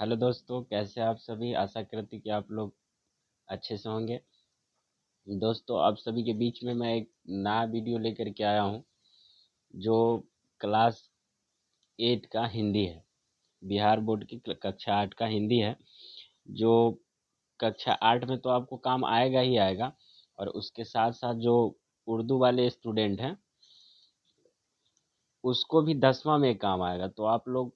Hello दोस्तों, कैसे हैं आप सभी। आशा करती कि आप लोग अच्छे से होंगे। दोस्तों, आप सभी के बीच में मैं एक नया वीडियो लेकर के आया हूं जो क्लास 8 का हिंदी है। बिहार बोर्ड की कक्षा 8 का हिंदी है जो कक्षा 8 में तो आपको काम आएगा ही आएगा, और उसके साथ साथ जो उर्दू वाले स्टूडेंट हैं उसको भी 10वां में काम आएगा। तो आप लोग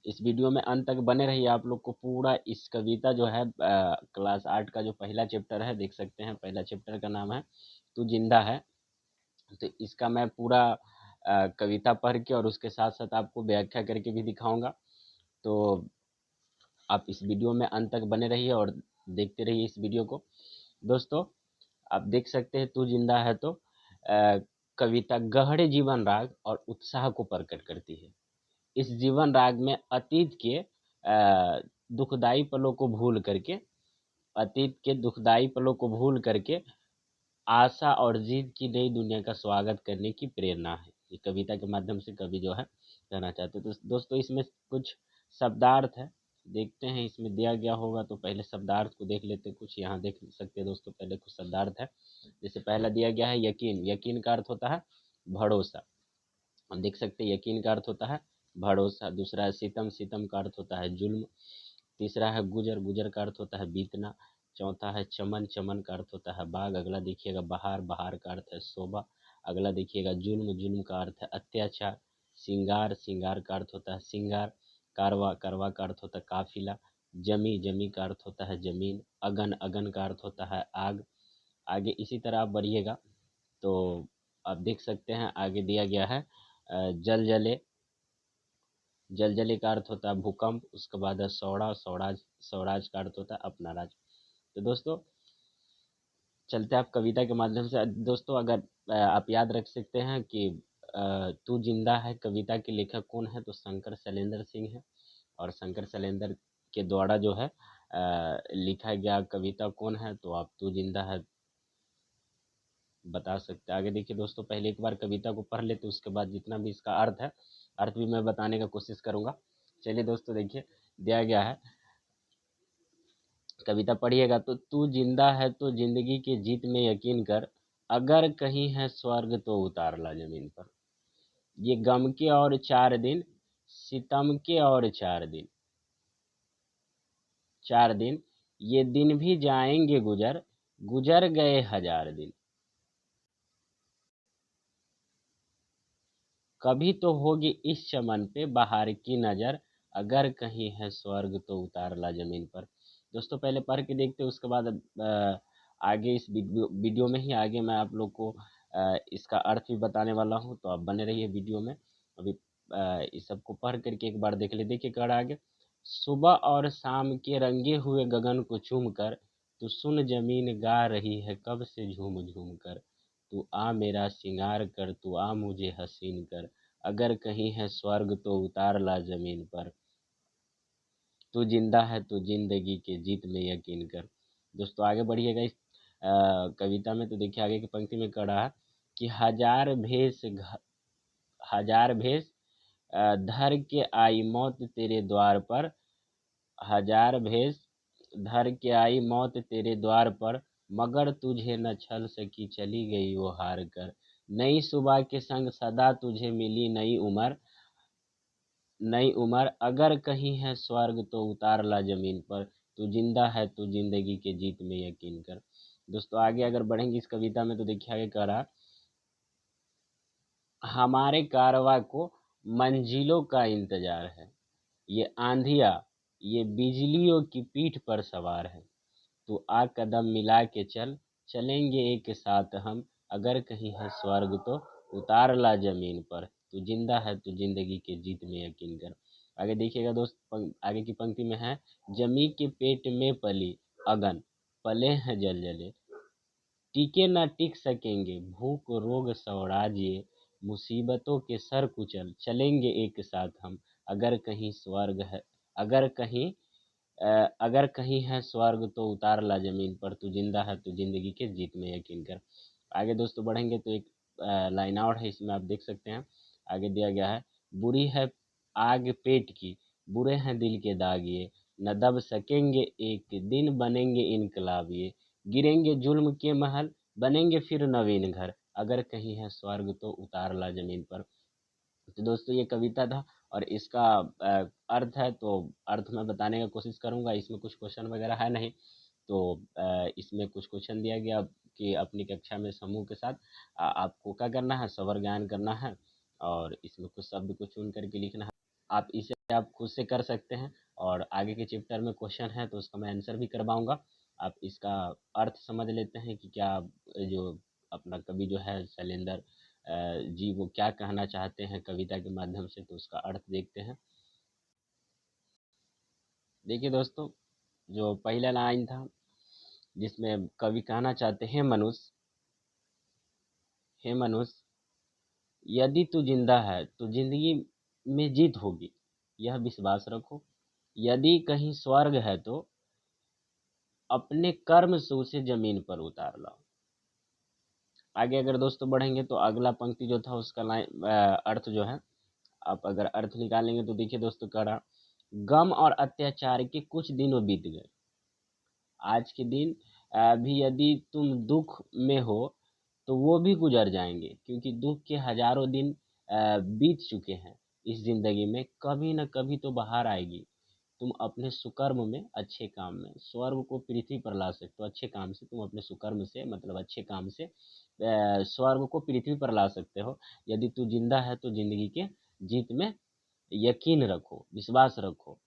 इस वीडियो में अंत तक बने रहिए। आप लोग को पूरा इस कविता जो है क्लास 8 का जो पहला चैप्टर है, देख सकते हैं पहला चैप्टर का नाम है तू जिंदा है। तो इसका मैं पूरा कविता पढ़ के और उसके साथ साथ आपको व्याख्या करके भी दिखाऊंगा। तो आप इस वीडियो में अंत तक बने रहिए और देखते रहिए इस वीडियो को। दोस्तों, आप देख सकते हैं तू जिंदा है। तो कविता गहरे जीवन राग और उत्साह को प्रकट करती है। इस जीवन राग में अतीत के दुखदाई पलों को भूल करके आशा और जीत की नई दुनिया का स्वागत करने की प्रेरणा है। ये कविता के माध्यम से कवि जो है कहना चाहते हैं। तो दोस्तों, इसमें कुछ शब्दार्थ है, देखते हैं इसमें दिया गया होगा। तो पहले शब्दार्थ को देख लेते हैं। कुछ यहाँ देख सकते हैं दोस्तों, पहले कुछ शब्दार्थ है। जैसे पहला दिया गया है यकीन। यकीन का अर्थ होता है भरोसा। हम देख सकते हैं यकीन का अर्थ होता है भरोसा। दूसरा है सितम। सितम का अर्थ होता है जुल्म। तीसरा है गुजर। गुजर का अर्थ होता है बीतना। चौथा है चमन। चमन का अर्थ होता है बाग। अगला देखिएगा बहार। बहार का अर्थ है शोभा। अगला देखिएगा जुल्म। जुल्म का अर्थ है अत्याचार। सिंगार। सिंगार का अर्थ होता है सिंगार। कारवा। कारवा का अर्थ होता है काफिला। जमी। जमी का अर्थ होता है जमीन। अगन। अगन का अर्थ होता है आग। आगे इसी तरह आप बढ़िएगा तो आप देख सकते हैं आगे दिया गया है जल जले। जल जले का अर्थ होता है भूकंप। उसके बाद है सौड़ा। सौराज। सौराज का अर्थ होता है अपना राज। तो दोस्तों, चलते हैं आप कविता के माध्यम से। दोस्तों, अगर आप याद रख सकते हैं कि तू जिंदा है कविता के लेखक कौन है, तो शंकर शैलेंद्र सिंह है। और शंकर शैलेंद्र के द्वारा जो है लिखा गया कविता कौन है, तो आप तू जिंदा है बता सकते हैं। आगे देखिए दोस्तों, पहले एक बार कविता को पढ़ लेते, उसके बाद जितना भी इसका अर्थ है, अर्थ भी मैं बताने का कोशिश करूंगा। चलिए दोस्तों, देखिए दिया गया है, कविता पढ़िएगा। तो तू जिंदा है तो जिंदगी के जीत में यकीन कर, अगर कहीं है स्वर्ग तो उतार ला जमीन पर। ये गम के और 4 दिन, सितम के और 4 दिन, 4 दिन, ये दिन भी जाएंगे गुजर, गुजर गए 1000 दिन। कभी तो होगी इस चमन पे बाहर की नज़र, अगर कहीं है स्वर्ग तो उतार ला जमीन पर। दोस्तों, पहले पढ़ के देखते हैं, उसके बाद आगे इस वीडियो में ही आगे मैं आप लोग को इसका अर्थ भी बताने वाला हूँ। तो आप बने रहिए वीडियो में। अभी इस सबको पढ़ करके एक बार देख ले। देखिए कर आगे, सुबह और शाम के रंगे हुए गगन को चूम कर, तू सुन जमीन गा रही है कब से झूम झूम कर। तू आ मेरा सिंगार कर, तू आ मुझे हसीन कर, अगर कहीं है स्वर्ग तो उतार ला जमीन पर। तू जिंदा है तो जिंदगी के जीत में यकीन कर। दोस्तों, आगे बढ़िएगा इस कविता में। तो देखिए आगे की पंक्ति में कह रहा है कि हजार भेष धर के आई मौत तेरे द्वार पर। हजार भेष धर के आई मौत तेरे द्वार पर, मगर तुझे न छल सकी चली गई वो हार कर। नई सुबह के संग सदा तुझे मिली नई उम्र, नई उम्र, अगर कहीं है स्वर्ग तो उतार ला जमीन पर। तू जिंदा है तो जिंदगी के जीत में यकीन कर। दोस्तों, आगे अगर बढ़ेंगे इस कविता में तो देखिए आगे कह रहा, हमारे कारवां को मंजिलों का इंतजार है, ये आंधिया ये बिजलियों की पीठ पर सवार है। तू आ कदम मिला के चल, चलेंगे एक साथ हम, अगर कहीं है स्वर्ग तो उतार ला जमीन पर। तू जिंदा है तो जिंदगी के जीत में यकीन कर। आगे देखिएगा दोस्त, आगे की पंक्ति में है, जमी के पेट में पली अगन, पले हैं जल जले, टिके न टिक सकेंगे भूख रोग स्वराज ये, मुसीबतों के सर कुचल चलेंगे एक साथ हम, अगर कहीं स्वर्ग है, अगर कहीं अगर कहीं है स्वर्ग तो उतार ला जमीन पर। तू जिंदा है तो जिंदगी के जीत में यकीन कर। आगे दोस्तों बढ़ेंगे तो एक लाइन और है, इसमें आप देख सकते हैं। आगे दिया गया है, बुरी है आग पेट की बुरे हैं दिल के दाग ये, न दब सकेंगे एक दिन बनेंगे इनकलाब ये, गिरेंगे जुल्म के महल बनेंगे फिर नवीन घर, अगर कहीं है स्वर्ग तो उतार ला जमीन पर। तो दोस्तों ये कविता था और इसका अर्थ है, तो अर्थ मैं बताने का कोशिश करूंगा। इसमें कुछ क्वेश्चन वगैरह है नहीं, तो इसमें कुछ क्वेश्चन दिया गया कि अपनी कक्षा में समूह के साथ आपको क्या करना है, स्वर गायन करना है और इसमें कुछ शब्द को चुन करके लिखना है। आप इसे आप खुद से कर सकते हैं और आगे के चैप्टर में क्वेश्चन है तो उसका मैं आंसर भी करवाऊंगा। आप इसका अर्थ समझ लेते हैं कि क्या जो अपना कवि जो है शैलेंद्र जी वो क्या कहना चाहते हैं कविता के माध्यम से, तो उसका अर्थ देखते हैं। देखिए दोस्तों, जो पहला लाइन था जिसमें कवि कहना चाहते हैं मनुष्य, हे मनुष्य यदि तू जिंदा है तो जिंदगी में जीत होगी, यह विश्वास रखो। यदि कहीं स्वर्ग है तो अपने कर्म से उसे जमीन पर उतार लाओ। आगे अगर दोस्तों बढ़ेंगे तो अगला पंक्ति जो था उसका लाइन अर्थ जो है, आप अगर अर्थ निकालेंगे तो देखिए दोस्तों, कह रहा गम और अत्याचार के कुछ दिनों बीत गए। आज के दिन भी यदि तुम दुख में हो तो वो भी गुजर जाएंगे, क्योंकि दुख के हजारों दिन बीत चुके हैं। इस जिंदगी में कभी न कभी तो बाहर आएगी। तुम अपने सुकर्म में, अच्छे काम में स्वर्ग को पृथ्वी पर ला सकते हो। अच्छे काम से तुम अपने सुकर्म से, मतलब अच्छे काम से स्वर्ग को पृथ्वी पर ला सकते हो। यदि तू जिंदा है तो जिंदगी के जीत में यकीन रखो, विश्वास रखो।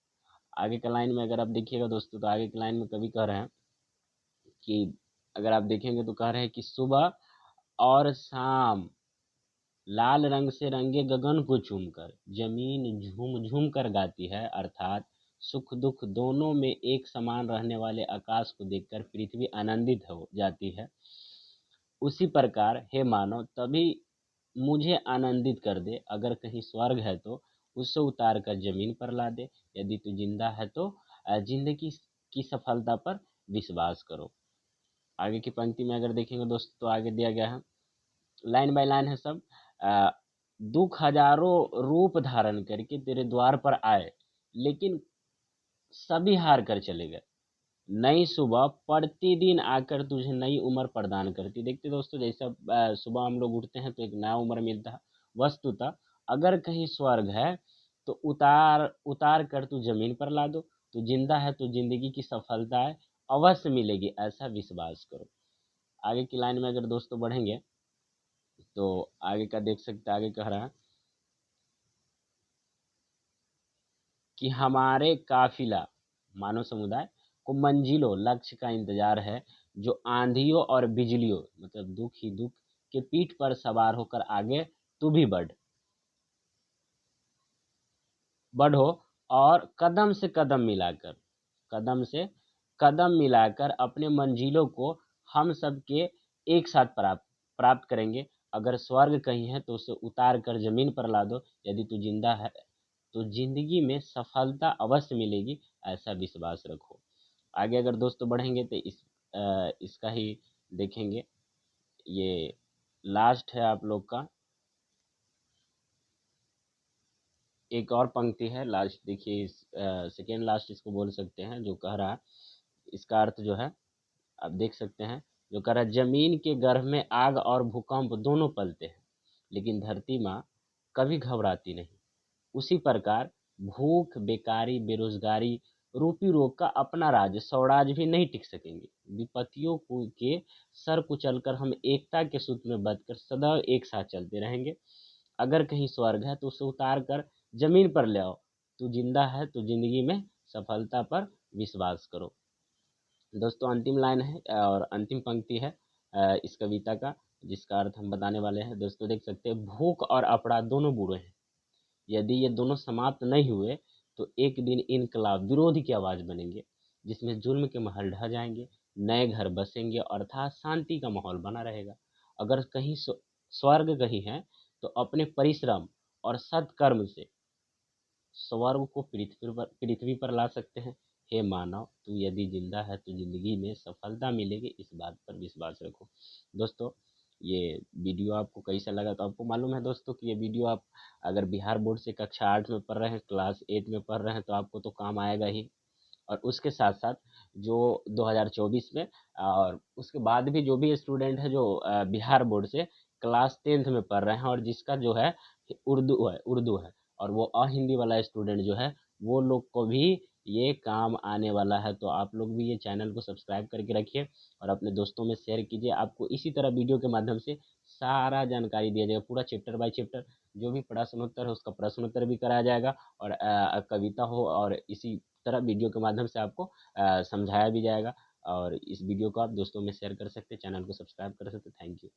आगे का लाइन में अगर आप देखिएगा दोस्तों, तो आगे की लाइन में कवि कह रहे हैं कि अगर आप देखेंगे तो कह रहे हैं कि सुबह और शाम लाल रंग से रंगे गगन को चूमकर जमीन झूम झूम कर गाती है, अर्थात सुख दुख दोनों में एक समान रहने वाले आकाश को देखकर पृथ्वी आनंदित हो जाती है। उसी प्रकार हे मानव तभी मुझे आनंदित कर दे, अगर कहीं स्वर्ग है तो उसे उतार कर जमीन पर ला दे। यदि तू जिंदा है तो जिंदगी की सफलता पर विश्वास करो। आगे की पंक्ति में अगर देखेंगे दोस्तों तो आगे दिया गया है, लाइन बाय लाइन है सब। अ, दुख हजारों रूप धारण करके तेरे द्वार पर आए, लेकिन सभी हार कर चले गए। नई सुबह प्रतिदिन आकर तुझे नई उम्र प्रदान करती। देखते दोस्तों, जैसा सुबह हम लोग उठते हैं तो एक नया उम्र मिलता है। वस्तुतः अगर कहीं स्वर्ग है तो उतार उतार कर तू जमीन पर ला दो। तू जिंदा है तो जिंदगी की सफलताएं अवश्य मिलेगी, ऐसा विश्वास करो। आगे की लाइन में अगर दोस्तों बढ़ेंगे तो आगे का देख सकते हैं, आगे कह रहा है कि हमारे काफिला मानव समुदाय को मंजिलों लक्ष्य का इंतजार है, जो आंधियों और बिजलियों, मतलब दुख ही दुख के पीठ पर सवार होकर आगे तू भी बढ़ो और कदम से कदम मिलाकर अपने मंजिलों को हम सब के एक साथ प्राप्त करेंगे। अगर स्वर्ग कहीं है तो उसे उतार कर जमीन पर ला दो। यदि तू जिंदा है तो जिंदगी में सफलता अवश्य मिलेगी, ऐसा विश्वास रखो। आगे अगर दोस्तों बढ़ेंगे तो इसका ही देखेंगे। ये लास्ट है आप लोग का, एक और पंक्ति है लास्ट, देखिए इस सेकेंड लास्ट इसको बोल सकते हैं, जो कह रहा है इसका अर्थ जो है आप देख सकते हैं। जो कह रहा है जमीन के गर्भ में आग और भूकंप दोनों पलते हैं, लेकिन धरती माँ कभी घबराती नहीं। उसी प्रकार भूख, बेकारी, बेरोजगारी रूपी रोग का अपना राज स्वराज भी नहीं टिक सकेंगे। विपत्तियों को के सर कुचलकर हम एकता के सूत्र में बंधकर सदैव एक साथ चलते रहेंगे। अगर कहीं स्वर्ग है तो उसे उतार कर जमीन पर ले आओ। तू जिंदा है तो जिंदगी में सफलता पर विश्वास करो। दोस्तों अंतिम लाइन है और अंतिम पंक्ति है इस कविता का, जिसका अर्थ हम बताने वाले हैं। दोस्तों देख सकते हैं, भूख और अपराध दोनों बुरे हैं। यदि ये दोनों समाप्त नहीं हुए तो एक दिन इनकलाब, विरोधी की आवाज बनेंगे, जिसमें जुल्म के महल ढह जाएंगे, नए घर बसेंगे, अर्थात शांति का माहौल बना रहेगा। अगर कहीं स्वर्ग कहीं है तो अपने परिश्रम और सत्कर्म से स्वर्ग को पृथ्वी पर ला सकते हैं। हे मानव तू यदि जिंदा है तो जिंदगी में सफलता मिलेगी, इस बात पर विश्वास रखो। दोस्तों ये वीडियो आपको कैसा लगा। तो आपको मालूम है दोस्तों कि ये वीडियो आप अगर बिहार बोर्ड से कक्षा 8 में पढ़ रहे हैं, क्लास 8 में पढ़ रहे हैं, तो आपको तो काम आएगा ही। और उसके साथ साथ जो 2024 में और उसके बाद भी जो भी स्टूडेंट है जो बिहार बोर्ड से क्लास 10th में पढ़ रहे हैं और जिसका जो है उर्दू है और वो हिंदी वाला स्टूडेंट जो है वो लोग को भी ये काम आने वाला है। तो आप लोग भी ये चैनल को सब्सक्राइब करके रखिए और अपने दोस्तों में शेयर कीजिए। आपको इसी तरह वीडियो के माध्यम से सारा जानकारी दिया जाएगा, पूरा चैप्टर बाय चैप्टर जो भी प्रश्न उत्तर है उसका प्रश्न उत्तर भी कराया जाएगा और कविता हो और इसी तरह वीडियो के माध्यम से आपको समझाया भी जाएगा। और इस वीडियो को आप दोस्तों में शेयर कर सकते हैं, चैनल को सब्सक्राइब कर सकते हैं। Thank you.